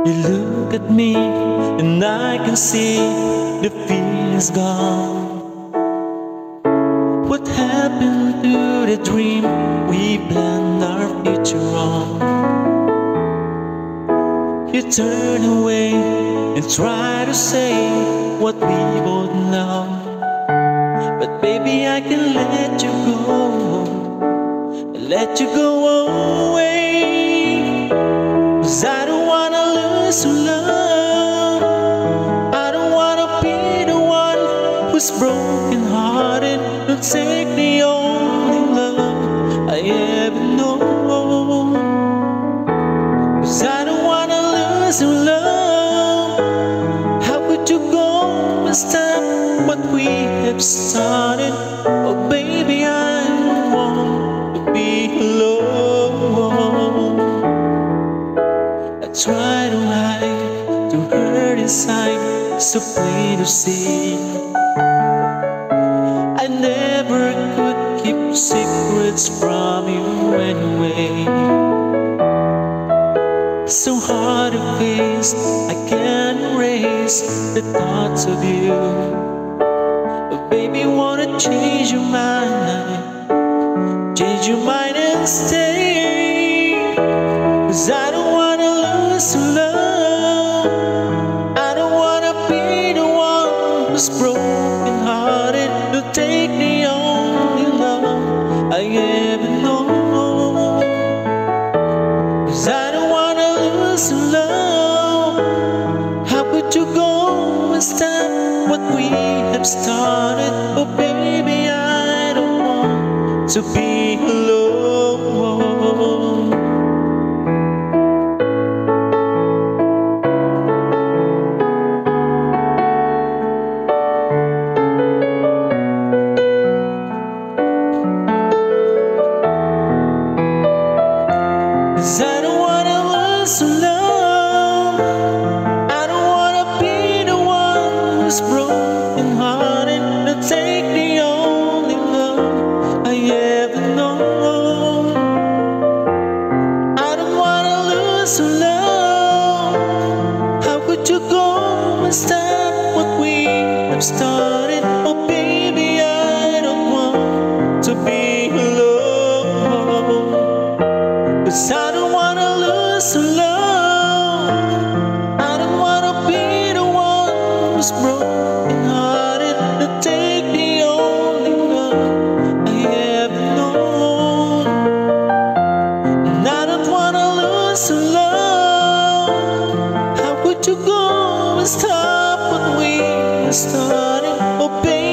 You look at me and I can see the fear is gone. What happened to the dream we planned our future on? You turn away and try to say what we both know, but baby, I can let you go away. 'Cause I don't wanna lose your love. I don't wanna be the one who's broken hearted to take the only love I ever know. 'Cause I don't wanna lose your love. How could you go and stop what we have started? Oh baby, I don't want to be alone. I try to hide, to hurt inside, so plain to see. I never could keep secrets from you anyway. So hard to face, I can't erase the thoughts of you. But baby, wanna change your mind, change your mind and stay. 'Cause I don't wanna lose your love. I don't wanna be the one who's broken hearted to take the only love I ever know. 'Cause I don't wanna lose your love. How could you go and stop what we have started? Oh baby, I don't want to be alone. Cause I don't wanna lose your love. I don't wanna be the one who's broken hearted to take the only love I ever know. I don't wanna lose your love. How could you go and stop what we have started? Oh baby, I don't want to be alone. 'Cause I don't wanna lose your love. I don't wanna be the one who's broken hearted to take the only love I ever known. And I don't wanna lose your love. How could you go and stop what we started? Oh baby,